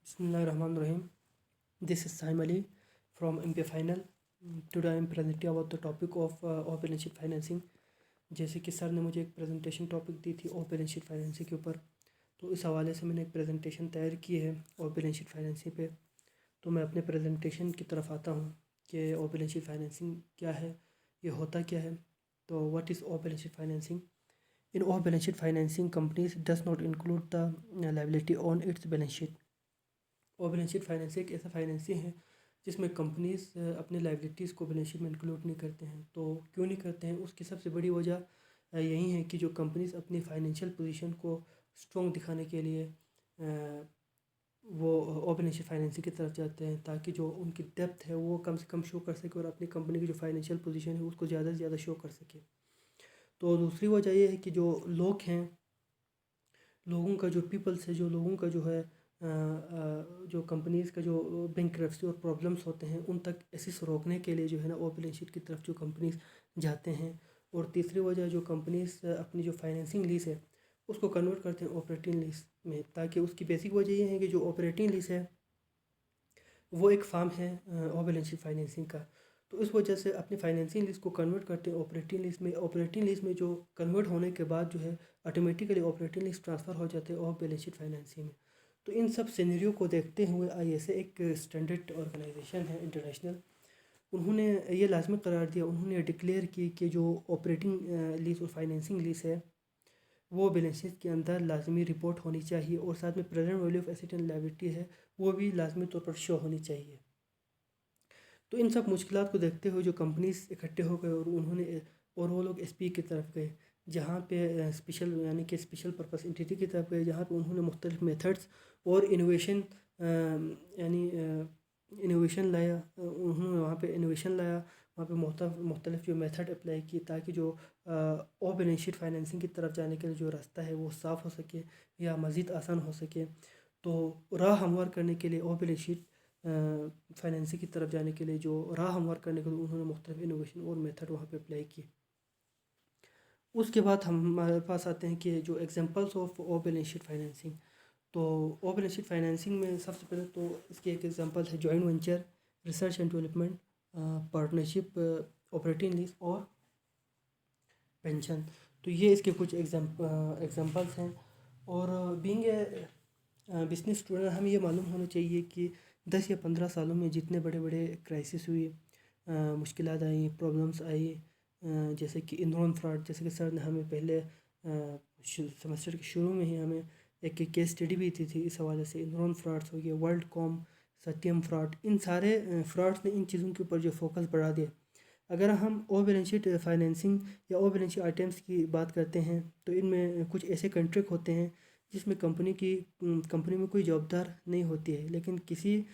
Bismillahirrahmanirrahim. This is Saim Ali from MPA Final. Today I am presenting about the topic of off balance sheet financing. जैसे कि sir ने मुझे एक presentation topic दी थी of balance sheet financing के ऊपर, तो इस हवाले से मैंने एक प्रेजेंटेशन तैयार की है ऑफ बैलेंस शीट फाइनेंसिंग पे। तो मैं अपने प्रेजेंटेशन की तरफ आता हूँ कि ऑफ बैलेंस शीट फाइनेंसिंग क्या है, ये होता क्या है। तो what is of balance sheet financing? In of balance sheet financing companies does not include the liability on it's balance sheet. और बैलेंस शीट फाइनेंसिंग एक ऐसा फाइनेंसिंग है जिसमें कंपनीज अपनी लाइबिलिटीज़ को बैलेंस शीट में इंक्लूड नहीं करते हैं। तो क्यों नहीं करते हैं, उसकी सबसे बड़ी वजह यही है कि जो कंपनीज अपनी फाइनेंशियल पोजीशन को स्ट्रॉन्ग दिखाने के लिए वो और बैलेंस शीट फाइनेंसिंग की तरफ जाते हैं, ताकि जो उनकी डेप्थ है वो कम से कम शो कर सके और अपनी कंपनी की जो फाइनेंशियल पोजीशन है उसको ज़्यादा से ज़्यादा शो कर सके। तो दूसरी वजह ये है कि जो लोग हैं, लोगों का जो पीपल्स है, जो लोगों का जो है जो कंपनीज़ का जो बैंकरप्सी और प्रॉब्लम्स होते हैं उन तक एसेस रोकने के लिए जो है ना ऑफ बैलेंस शीट की तरफ जो कंपनीज़ जाते हैं। और तीसरी वजह जो कंपनीज़ अपनी जो फाइनेंसिंग लीज है उसको कन्वर्ट करते हैं ऑपरेटिंग लीज में, ताकि उसकी बेसिक वजह ये है कि जो ऑपरेटिंग लीज है वो एक फार्म है ऑफ बैलेंस शीट फाइनेंसिंग का। तो इस वजह से अपनी फाइनेंसिंग लीज को कन्वर्ट करते हैं ऑपरेटिंग लीज में। ऑपरेटिंग लीज में जो कन्वर्ट होने के बाद जो है ऑटोमेटिकली ऑपरेटिंग लीज ट्रांसफ़र हो जाते हैं ऑफ बैलेंस शीट फाइनेंसिंग में। तो इन सब सिनेरियो को देखते हुए ISA एक स्टैंडर्ड ऑर्गेनाइजेशन है इंटरनेशनल, उन्होंने ये लाजमी करार दिया, उन्होंने डिक्लेयर की कि जो ऑपरेटिंग लीज और फाइनेंसिंग लीज है वो बैलेंस शीट के अंदर लाजमी रिपोर्ट होनी चाहिए, और साथ में present value of asset and liability है वो भी लाजमी तौर पर शो होनी चाहिए। तो इन सब मुश्किलात को देखते हुए जो कंपनीज इकट्ठे हो गए और वो लोग SP की तरफ गए, जहाँ पे स्पेशल यानी कि स्पेशल पर्पस एंटिटी की तरफ गए, जहाँ पे उन्होंने मुख्तलिफ मेथड्स और इनोवेशन यानी इनोवेशन लाया। उन्होंने वहाँ पे इनोवेशन लाया, वहाँ पे मुख्तलिफ जो मेथड अप्लाई की, ताकि जो ऑफ बैलेंस शीट फाइनेंसिंग की तरफ जाने के लिए जो रास्ता है वो साफ़ हो सके या मज़ीद आसान हो सके। तो राह हमवार करने के लिए ऑफ बैलेंस शीट फाइनेंसिंग की तरफ जाने के लिए जो राह हमवार करने के लिए उन्होंने मुख्तलिफ इनोवेशन और मेथड वहाँ पे अप्लाई किए। उसके बाद हमारे पास आते हैं कि जो examples of balance sheet financing. तो बैलेंस शीट फाइनेंसिंग में सबसे पहले तो इसके एक एग्जांपल है joint venture, research and development, partnership, operating lease और पेंशन। तो ये इसके कुछ एग्जांपल्स हैं। और बीइंग ए बिजनेस स्टूडेंट हमें ये मालूम होना चाहिए कि 10 या 15 सालों में जितने बड़े बड़े क्राइसिस हुए, मुश्किलात आई, प्रॉब्लम्स आई, जैसे कि इनरोन फ्रॉड, जैसे कि सर ने हमें पहले सेमेस्टर के शुरू में ही हमें एक केस स्टडी भी दी थी इस हवाले से। इनरोन फ्रॉड्स हो गया, वर्ल्ड कॉम, सत्यम फ्रॉड, इन सारे फ्रॉड्स ने इन चीज़ों के ऊपर जो फोकस बढ़ा दिया। अगर हम ऑफ बैलेंस शीट फाइनेंसिंग या ऑफ बैलेंस शीट आइटम्स की बात करते हैं तो इनमें कुछ ऐसे कंट्रैक्ट होते हैं जिसमें कंपनी में कोई जवाबदार नहीं होती है, लेकिन किसी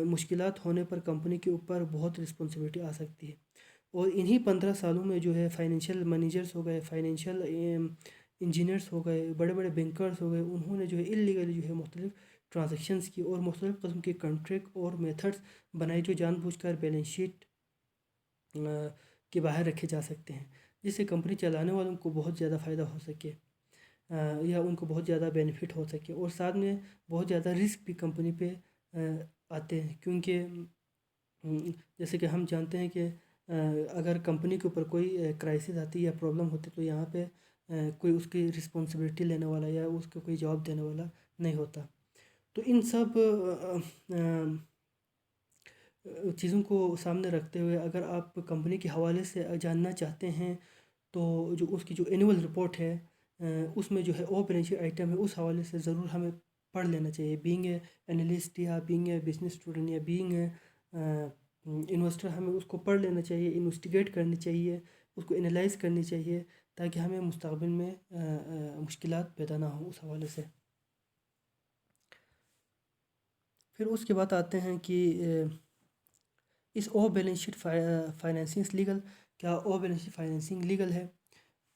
मुश्किलात होने पर कंपनी के ऊपर बहुत रिस्पॉन्सिबिलिटी आ सकती है। और इन्हीं 15 सालों में जो है फाइनेंशियल मैनेजर्स हो गए, फाइनेंशियल इंजीनियर्स हो गए, बड़े बड़े बैंकर्स हो गए, उन्होंने जो है इलीगली जो है मुख्तलिफ ट्रांजेक्शन्स की और मुख्तलिफ किस्म के कंट्रैक्ट और मेथड्स बनाए जो जानबूझकर बैलेंस शीट के बाहर रखे जा सकते हैं, जिससे कंपनी चलाने वालों को बहुत ज़्यादा फ़ायदा हो सके या उनको बहुत ज़्यादा बेनिफिट हो सके। और साथ में बहुत ज़्यादा रिस्क भी कंपनी पे आते हैं, क्योंकि जैसे कि हम जानते हैं कि अगर कंपनी के ऊपर कोई क्राइसिस आती है या प्रॉब्लम होती है तो यहाँ पे कोई उसकी रिस्पॉन्सिबिलिटी लेने वाला या उसको कोई जवाब देने वाला नहीं होता। तो इन सब चीज़ों को सामने रखते हुए अगर आप कंपनी के हवाले से जानना चाहते हैं तो जो उसकी जो एनुअल रिपोर्ट है उसमें जो है ऑफ बैलेंस शीट आइटम है उस हवाले से ज़रूर हमें पढ़ लेना चाहिए। बीइंग ए एनालिस्ट या बीइंग ए बिजनेस स्टूडेंट या बीइंग ए इन्वेस्टर हमें उसको पढ़ लेना चाहिए, इन्वेस्टिगेट करनी चाहिए, उसको एनालाइज करनी चाहिए, ताकि हमें मुस्तक़बिल में मुश्किलात पैदा ना हो उस हवाले से। फिर उसके बाद आते हैं कि इस off balance sheet financing legal, क्या off balance sheet financing legal है?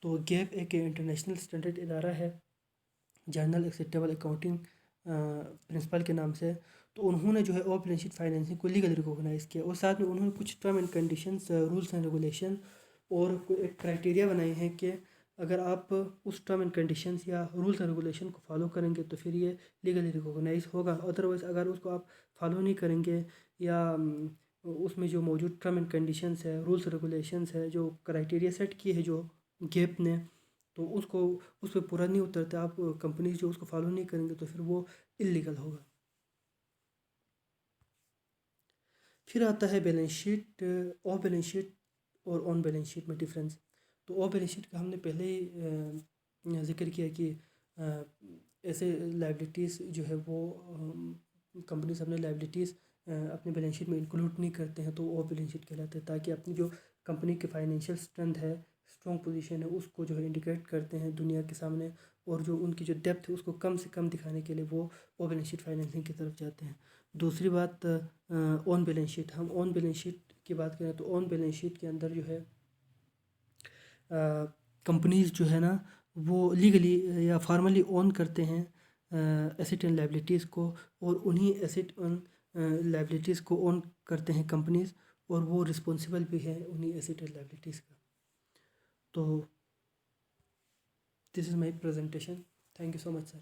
तो गैप एक इंटरनेशनल स्टैंडर्ड इदारा है, जर्नल एक्सेप्टेबल अकाउंटिंग प्रिंसिपल के नाम से। तो उन्होंने जो है ऑफ बैलेंस शीट फाइनेंसिंग को लीगल रिकॉग्नाइज़ किया, और साथ में उन्होंने कुछ term and conditions, rules and regulation और एक क्राइटेरिया बनाए हैं कि اگر آپ اس ٹرم اینڈ کنڈیشنز یا رولس اینڈ ریگولیشن کو فالو کریں گے تو پھر یہ لیگلی ریکوگنائز ہوگا. ادروائز اگر اس کو آپ فالو نہیں کریں گے یا اس میں جو موجود ٹرم اینڈ کنڈیشنز ہے، رولس ریگولیشنز ہے، جو کرائٹیریا سیٹ کیے ہیں جو گیپ نے، تو اس پہ پورا نہیں اترتا، آپ کمپنیز جو اس کو فالو نہیں کریں گے تو پھر وہ اللیگل ہوگا. پھر آتا ہے balance sheet. Of balance sheet اور آن بیلنس شیٹ میں ڈفرینس. تو آف بیلنس شیٹ کا ہم نے پہلے ہی ذکر کیا کہ ایسے لائبلٹیز جو ہے وہ کمپنیز اپنے لائبلٹیز اپنے بیلنس شیٹ میں انکلوڈ نہیں کرتے ہیں تو آف بیلنس شیٹ کہلاتے ہیں، تاکہ اپنی جو کمپنی کی فائنینشیل اسٹرینتھ ہے، اسٹرانگ پوزیشن ہے، اس کو جو ہے انڈیکیٹ کرتے ہیں دنیا کے سامنے، اور جو ان کی جو ڈیپتھ ہے اس کو کم سے کم دکھانے کے لیے وہ آف بیلنس شیٹ فائنینسنگ کی طرف جاتے ہیں. دوسری بات آن بیلنس شیٹ. ہم آن بیلنس شیٹ کی بات کریں تو آن بیلنس شیٹ کے اندر جو ہے کمپنیز جو ہے نا وہ لیگلی یا فارملی اون کرتے ہیں ایسٹ اینڈ لائبلٹیز کو، اور انہی ایسٹ اینڈ لائبلٹیز کو اون کرتے ہیں کمپنیز، اور وہ رسپانسیبل بھی ہے انہی ایسٹ اینڈ لائبلٹیز کا. تو this is my presentation. Thank you so much sir.